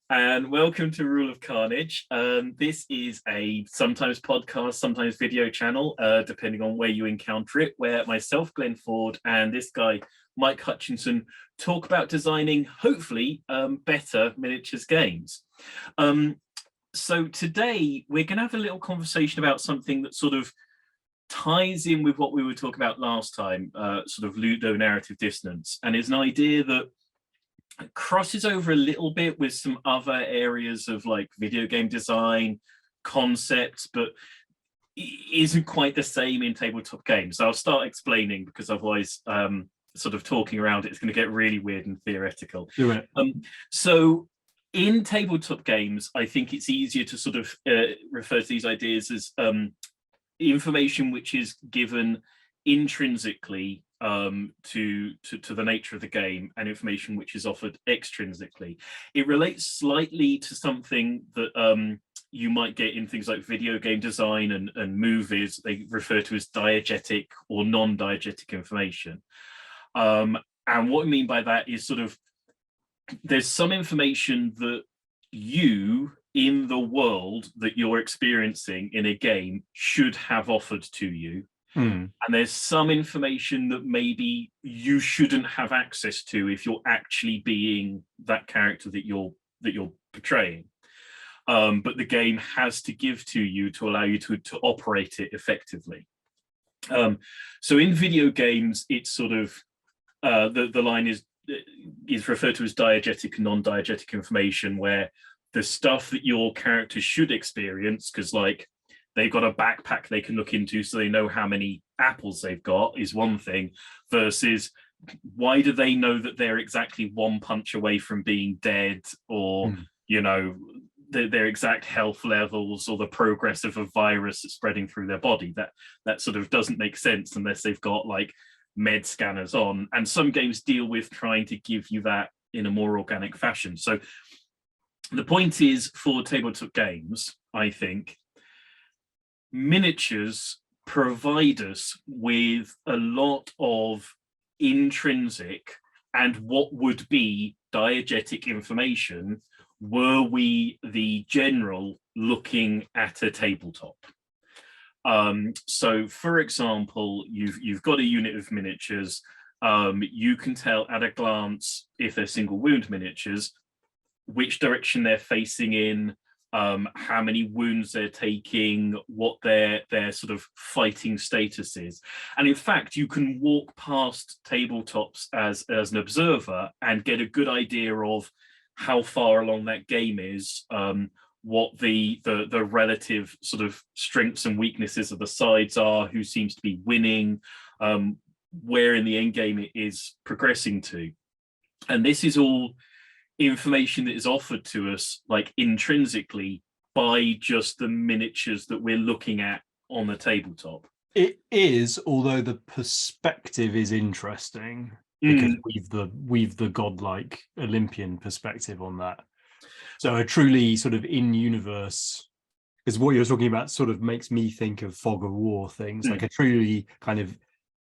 and welcome to Rule of Carnage. This is a sometimes podcast, sometimes video channel, depending on where you encounter it, where myself, Glenn Ford, and this guy, Mike Hutchinson, talk about designing, hopefully, better miniatures games. So today, we're going to have a little conversation about something that sort of ties in with what we were talking about last time, sort of ludonarrative dissonance, and is an idea that crosses over a little bit with some other areas of like video game design concepts, but isn't quite the same in tabletop games. So I'll start explaining, because otherwise sort of talking around it's going to get really weird and theoretical. Do it. So in tabletop games, I think it's easier to sort of refer to these ideas as information which is given intrinsically to the nature of the game, and information which is offered extrinsically. It relates slightly to something that you might get in things like video game design and movies. They refer to as diegetic or non-diegetic information. And what I mean by that is sort of there's some information that you in the world that you're experiencing in a game should have offered to you. And there's some information that maybe you shouldn't have access to if you're actually being that character that you're portraying. But the game has to give to you to allow you to operate it effectively. So in video games, it's sort of the line is referred to as diegetic and non-diegetic information, where the stuff that your character should experience, because like they've got a backpack they can look into so they know how many apples they've got, is one thing, versus why do they know that they're exactly one punch away from being dead, or you know, their exact health levels, or the progress of a virus that's spreading through their body. That sort of doesn't make sense unless they've got like med scanners on, and some games deal with trying to give you that in a more organic fashion. So the point is, for tabletop games, I think miniatures provide us with a lot of intrinsic and what would be diegetic information were we the general looking at a tabletop. So for example, you've got a unit of miniatures. You can tell at a glance, if they're single wound miniatures, which direction they're facing in, how many wounds they're taking, what their sort of fighting status is. And in fact, you can walk past tabletops as an observer and get a good idea of how far along that game is, what the relative sort of strengths and weaknesses of the sides are, who seems to be winning, where in the end game it is progressing to. And this is all information that is offered to us like intrinsically by just the miniatures that we're looking at on the tabletop. It is, although the perspective is interesting, because we've the godlike Olympian perspective on that. So a truly sort of in-universe, because what you're talking about sort of makes me think of fog of war things, like a truly kind of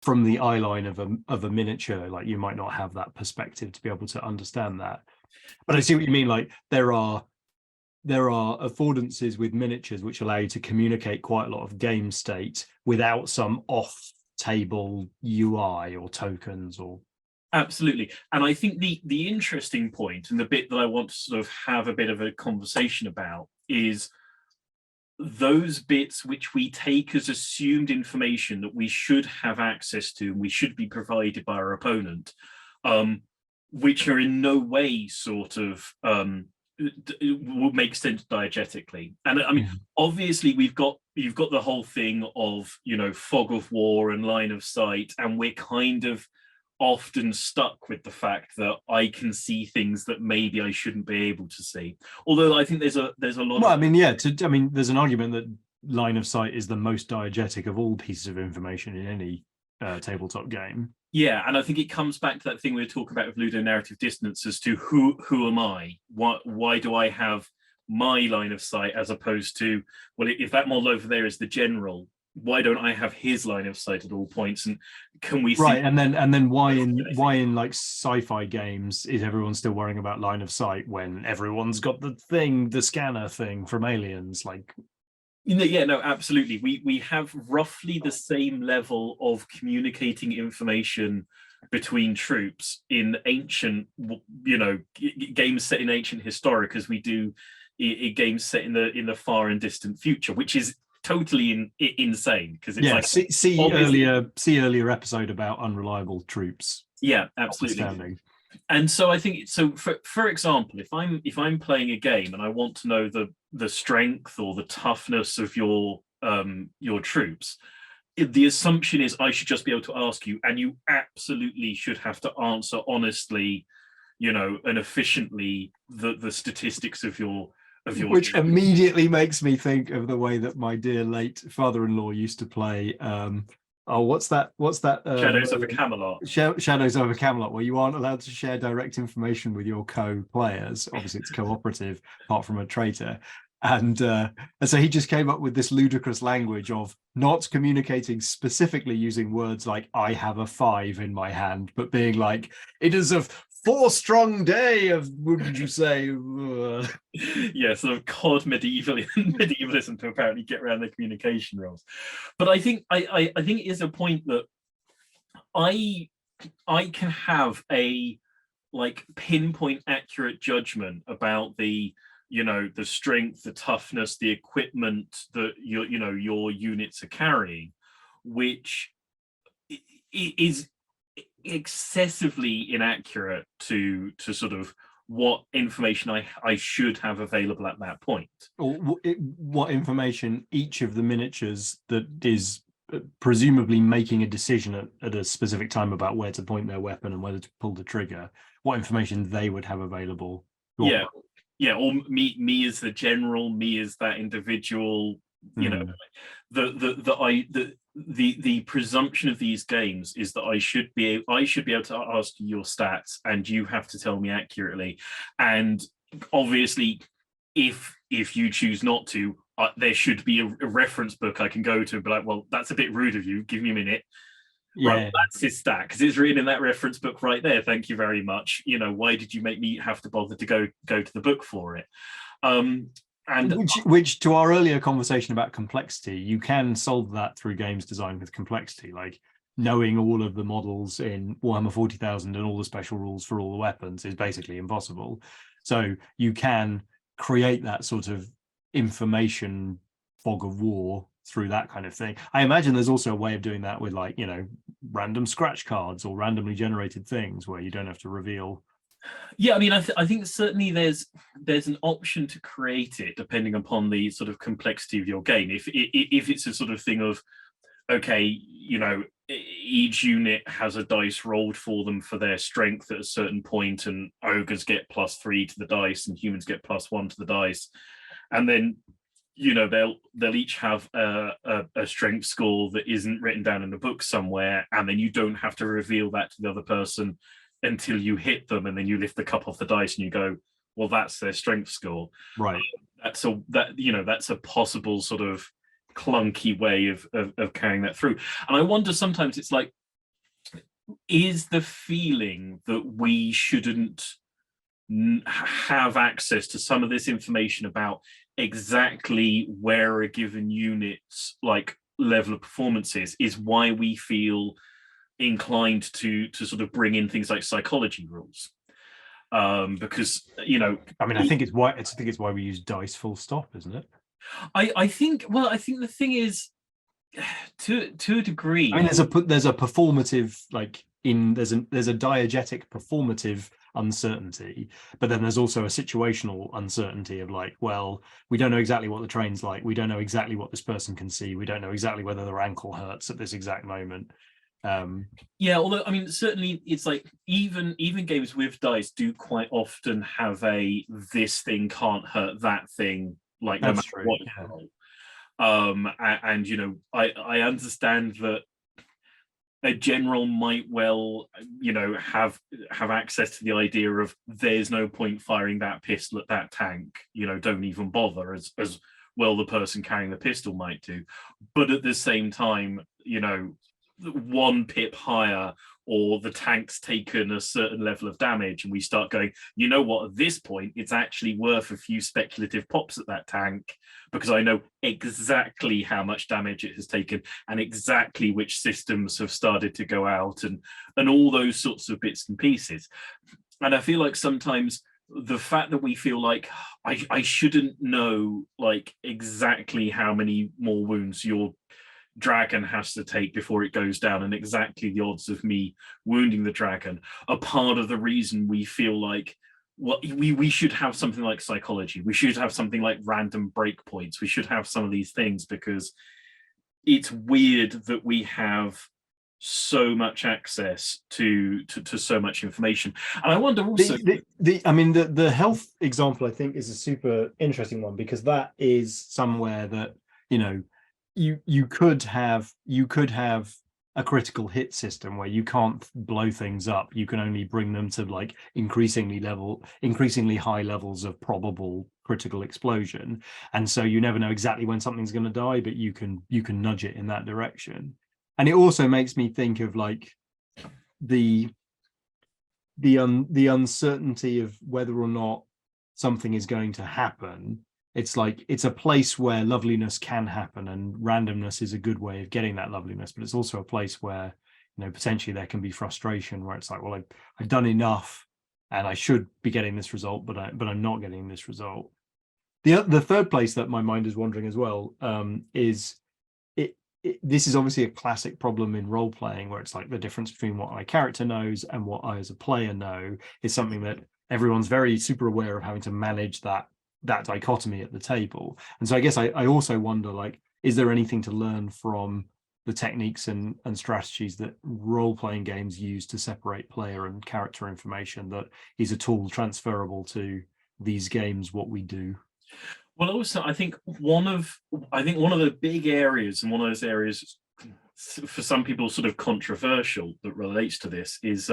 from the eye line of a miniature, like you might not have that perspective to be able to understand that. But I see what you mean. Like there are affordances with miniatures which allow you to communicate quite a lot of game state without some off-table UI or tokens or. Absolutely. And I think the interesting point, and the bit that I want to sort of have a bit of a conversation about, is those bits which we take as assumed information that we should have access to and we should be provided by our opponent, which are in no way sort of would make sense diegetically. And I mean, obviously you've got the whole thing of, you know, fog of war and line of sight, and we're kind of often stuck with the fact that I can see things that maybe I shouldn't be able to see. Although I think there's a lot. Well, I mean, yeah. There's an argument that line of sight is the most diegetic of all pieces of information in any tabletop game. Yeah, and I think it comes back to that thing we were talking about with ludonarrative dissonance as to who am I? Why do I have my line of sight as opposed to, well, if that model over there is the general, why don't I have his line of sight at all points? And can we see? Right, and then why in like sci-fi games is everyone still worrying about line of sight when everyone's got the scanner thing from Aliens? Like, Yeah, no, absolutely. We have roughly the same level of communicating information between troops in ancient, games set in ancient historic as we do in games set in the far and distant future, which is totally insane because it's like see earlier episode about unreliable troops. Yeah, absolutely. And so I think so. For example, if I'm playing a game and I want to know the strength or the toughness of your troops, the assumption is I should just be able to ask you, and you absolutely should have to answer honestly, and efficiently the statistics of your which immediately makes me think of the way that my dear late father-in-law used to play what's that Shadows of a Camelot. Shadows of a Camelot, where you aren't allowed to share direct information with your co-players. Obviously it's cooperative apart from a traitor, and so he just came up with this ludicrous language of not communicating specifically using words like I have a 5 in my hand, but being like, it is a 4 strong day of, wouldn't you say? Yeah, sort of COD medievalism to apparently get around the communication rules. But I think I think it is a point that I can have a like pinpoint accurate judgment about the the strength, the toughness, the equipment that your units are carrying, which is excessively inaccurate to sort of what information I should have available at that point, or what information each of the miniatures that is presumably making a decision at a specific time about where to point their weapon and whether to pull the trigger, what information they would have available. Or me as the general, me as that individual, the presumption of these games is that I should be able to ask you your stats and you have to tell me accurately. And obviously if you choose not to, there should be a reference book I can go to and be like, well, that's a bit rude of you, give me a minute. Yeah, right, that's his stat because it's written in that reference book right there. Thank you very much. Why did you make me have to bother to go to the book for it? And which to our earlier conversation about complexity, you can solve that through games designed with complexity, like knowing all of the models in Warhammer 40,000 and all the special rules for all the weapons is basically impossible. So you can create that sort of information fog of war through that kind of thing. I imagine there's also a way of doing that with like, random scratch cards or randomly generated things where you don't have to reveal. Yeah, I mean, I think certainly there's an option to create it depending upon the sort of complexity of your game. If it's a sort of thing of, okay, each unit has a dice rolled for them for their strength at a certain point, and ogres get +3 to the dice and humans get +1 to the dice, and then they'll each have a strength score that isn't written down in the book somewhere, and then you don't have to reveal that to the other person until you hit them, and then you lift the cup off the dice and you go, well, that's their strength score. Right. That's a possible sort of clunky way of carrying that through. And I wonder sometimes, it's like, is the feeling that we shouldn't have access to some of this information about exactly where a given unit's like level of performance is why we feel inclined to sort of bring in things like psychology rules, because I think it's why we use dice full stop, isn't it? I think the thing is, to a degree, I mean, there's a performative, like there's a diegetic performative uncertainty, but then there's also a situational uncertainty of like, well, we don't know exactly what the train's like, we don't know exactly what this person can see, we don't know exactly whether their ankle hurts at this exact moment. Although I mean, certainly it's like even games with dice do quite often have a this thing can't hurt that thing, like no matter what you roll. And I understand that a general might well have access to the idea of there's no point firing that pistol at that tank, don't even bother, as well, the person carrying the pistol might do. But at the same time, you know, 1 pip higher, or the tank's taken a certain level of damage, and we start going, you know what, at this point, it's actually worth a few speculative pops at that tank, because I know exactly how much damage it has taken and exactly which systems have started to go out, and all those sorts of bits and pieces. And I feel like sometimes the fact that we feel like I shouldn't know like exactly how many more wounds your dragon has to take before it goes down, and exactly the odds of me wounding the dragon, are part of the reason we feel like, well, we should have something like psychology. We should have something like random breakpoints. We should have some of these things, because it's weird that we have so much access to so much information. And I wonder also, I mean, the health example, I think, is a super interesting one, because that is somewhere that, you know, you could have a critical hit system where you can't blow things up. You can only bring them to like increasingly high levels of probable critical explosion, and so you never know exactly when something's going to die, but you can nudge it in that direction. And it also makes me think of like the uncertainty of whether or not something is going to happen. It's like, it's a place where loveliness can happen, and randomness is a good way of getting that loveliness, but it's also a place where, you know, potentially there can be frustration, where it's like, well, I've done enough and I should be getting this result, but I'm not getting this result. The third place that my mind is wandering as well, is this is obviously a classic problem in role playing, where it's like the difference between what my character knows and what I as a player know is something that everyone's very super aware of, having to manage that dichotomy at the table. And so I guess I also wonder, like, is there anything to learn from the techniques and strategies that role-playing games use to separate player and character information that is at all transferable to these games, what we do? well, also I think one of the big areas, and one of those areas for some people sort of controversial, that relates to this, is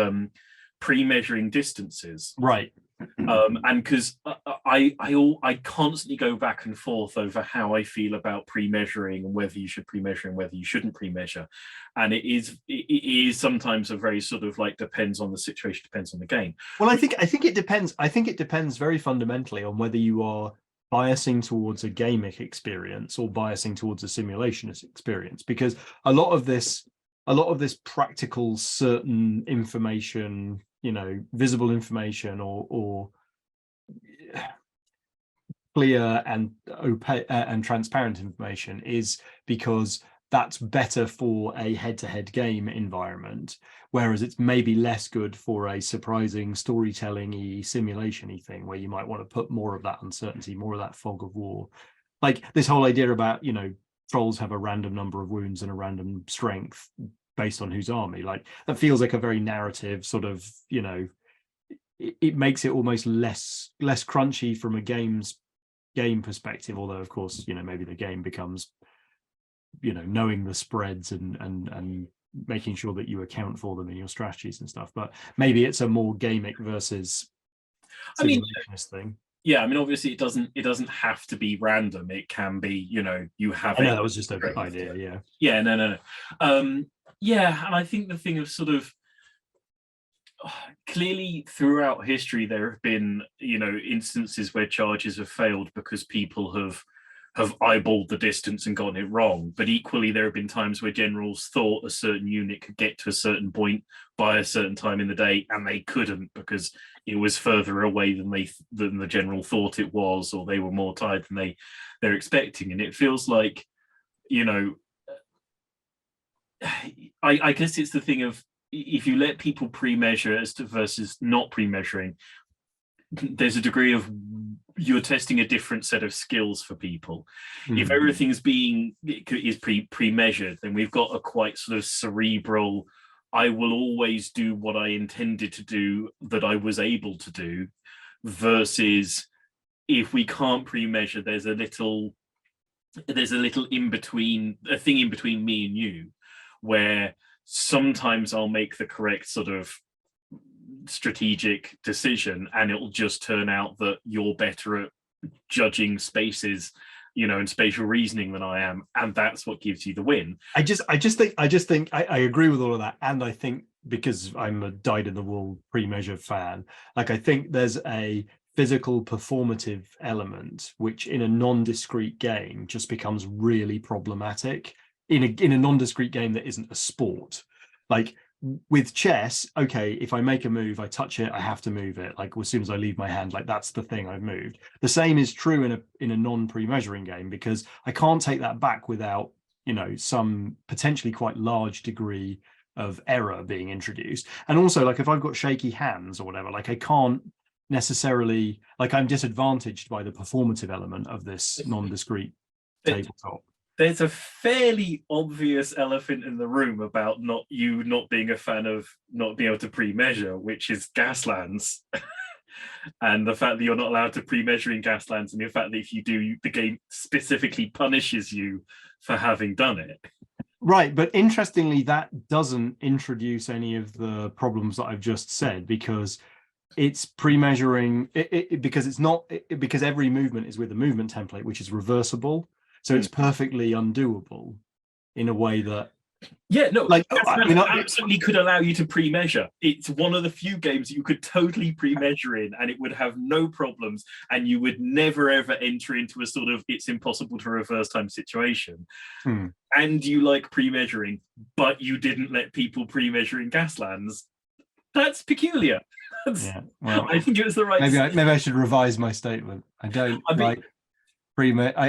pre-measuring distances. Right. And because I constantly go back and forth over how I feel about pre-measuring, and whether you should pre-measure and whether you shouldn't pre-measure. And it is sometimes a very sort of like, depends on the situation, depends on the game. Well, I think it depends. I think it depends very fundamentally on whether you are biasing towards a gamic experience or biasing towards a simulationist experience, because a lot of this practical, certain information, you know, visible information, or clear and opaque and transparent information, is because that's better for a head-to-head game environment, whereas it's maybe less good for a surprising storytelling-y, simulation-y thing, where you might want to put more of that uncertainty, more of that fog of war. Like this whole idea about, you know, trolls have a random number of wounds and a random strength based on whose army, like that feels like a very narrative sort of, you know, it makes it almost less crunchy from a game perspective, although of course, you know, maybe the game becomes, you know, knowing the spreads and making sure that you account for them in your strategies and stuff. But maybe it's a more gamic versus simulationist thing. Yeah, I mean, obviously it doesn't have to be random. It can be, you know, you have. I know that was just a good idea. Yeah. Yeah. No. Yeah, and I think the thing of sort of, clearly throughout history there have been, you know, instances where charges have failed because people have eyeballed the distance and gotten it wrong. But equally, there have been times where generals thought a certain unit could get to a certain point by a certain time in the day, and they couldn't, because it was further away than the general thought it was, or they were more tired than they're expecting. And it feels like, you know, I guess it's the thing of, if you let people pre-measure as to versus not pre-measuring, there's a degree of, you're testing a different set of skills for people. If everything's is pre-measured, then we've got a quite sort of cerebral, I will always do what I intended to do, that I was able to do, versus if we can't pre-measure, there's a little in between, a thing in between me and you, where sometimes I'll make the correct sort of strategic decision, and it'll just turn out that you're better at judging spaces and spatial reasoning than I am, and that's what gives you the win. I just think I agree with all of that, and I think because I'm a dyed-in-the-wool pre-measured fan, like I think there's a physical performative element which in a non-discrete game just becomes really problematic in a non-discrete game that isn't a sport. Like with chess, okay, if I make a move, I touch it, I have to move it. Like as soon as I leave my hand, like that's the thing I've moved. The same is true in a non-pre-measuring game, because I can't take that back without some potentially quite large degree of error being introduced. And also, like if I've got shaky hands or whatever, like I can't necessarily, like I'm disadvantaged by the performative element of this non-discrete tabletop. There's a fairly obvious elephant in the room about not being a fan of not being able to pre-measure, which is Gaslands. And the fact that you're not allowed to pre-measure in Gaslands, and the fact that if you do, the game specifically punishes you for having done it. Right, but interestingly, that doesn't introduce any of the problems that I've just said, because it's pre-measuring because it's not because every movement is with a movement template which is reversible, so it's perfectly undoable in a way that absolutely could allow you to pre-measure. It's one of the few games you could totally pre-measure in, and it would have no problems, and you would never ever enter into a sort of it's impossible to reverse time situation. And you like pre-measuring, but you didn't let people pre-measure in Gaslands. That's peculiar. Well, I think it was the right. Maybe I should revise my statement. I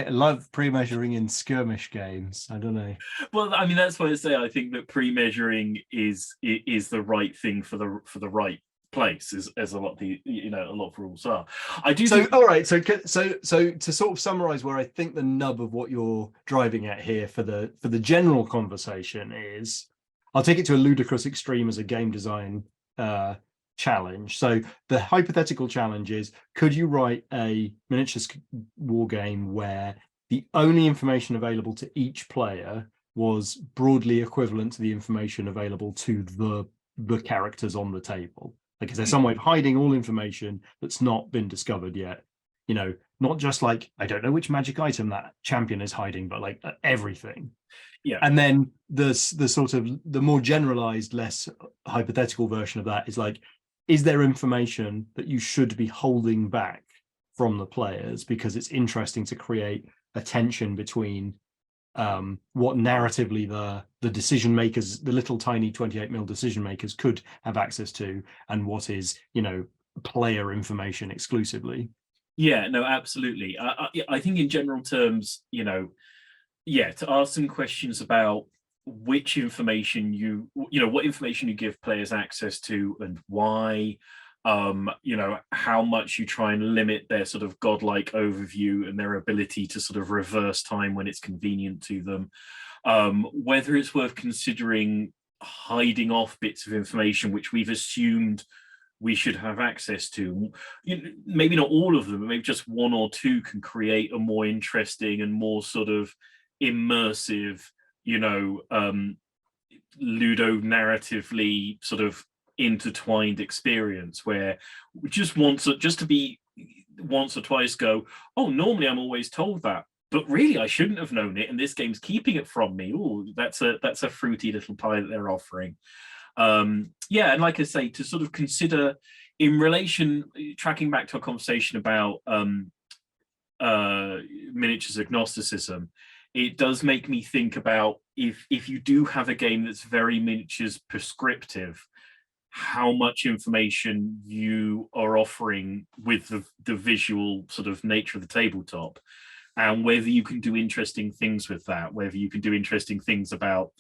love pre-measuring in skirmish games. I don't know. Well, I mean, that's why I say I think that pre-measuring is the right thing for the right place, as a lot of the a lot of rules are. I do. So all right. So to sort of summarize where I think the nub of what you're driving at here for the general conversation is, I'll take it to a ludicrous extreme as a game design challenge. So the hypothetical challenge is, could you write a miniatures war game where the only information available to each player was broadly equivalent to the information available to the characters on the table? Like, is there some way of hiding all information that's not been discovered yet? Not just like, I don't know which magic item that champion is hiding, but like everything. Yeah. And then the sort of the more generalized, less hypothetical version of that is like, is there information that you should be holding back from the players because it's interesting to create a tension between what narratively the decision makers, the little tiny 28 mil decision makers, could have access to, and what is player information exclusively? Yeah, no, absolutely. I think in general terms, to ask some questions about which information what information you give players access to and why, how much you try and limit their sort of godlike overview and their ability to sort of reverse time when it's convenient to them, whether it's worth considering hiding off bits of information which we've assumed we should have access to. Maybe not all of them, but maybe just one or two can create a more interesting and more sort of immersive, ludo narratively sort of intertwined experience, where just to be once or twice go, oh, normally I'm always told that, but really I shouldn't have known it, and this game's keeping it from me. Oh, that's a fruity little pie that they're offering. And like I say, to sort of consider in relation, tracking back to a conversation about miniatures agnosticism, it does make me think about if you do have a game that's very miniatures prescriptive, how much information you are offering with the visual sort of nature of the tabletop, and whether you can do interesting things with that, whether you can do interesting things about,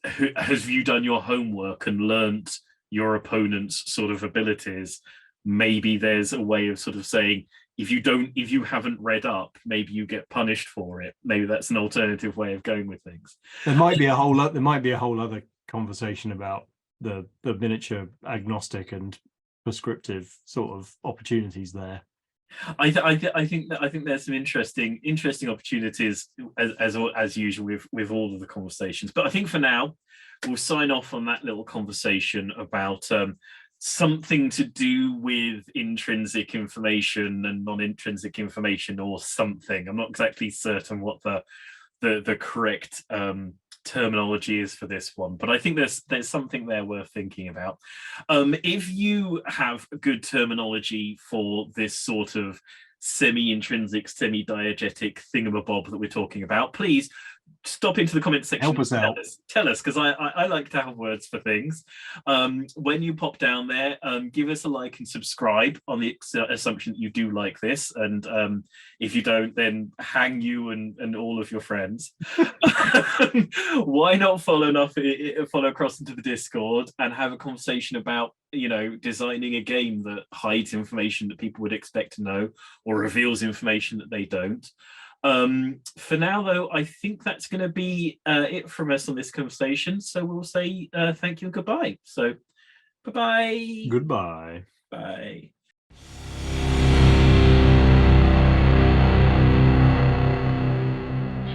have you done your homework and learnt your opponent's sort of abilities? Maybe there's a way of sort of saying, if you haven't read up, maybe you get punished for it. Maybe that's an alternative way of going with things. There might be a whole other conversation about the miniature agnostic and prescriptive sort of opportunities there. I think there's some interesting opportunities as usual with all of the conversations. But I think for now we'll sign off on that little conversation about something to do with intrinsic information and non-intrinsic information or something. I'm not exactly certain what the correct terminology is for this one, but I think there's something there worth thinking about. If you have good terminology for this sort of semi-intrinsic, semi-diegetic thingamabob that we're talking about, please stop into the comment section. Help us out. Tell us, because I like to have words for things. When you pop down there, give us a like and subscribe on the assumption that you do like this, and if you don't, then hang you and all of your friends. Why not follow across into the Discord and have a conversation about, you know, designing a game that hides information that people would expect to know or reveals information that they don't. For now, though, I think that's going to be it from us on this conversation. So we'll say thank you and goodbye. So, bye-bye. Goodbye. Bye.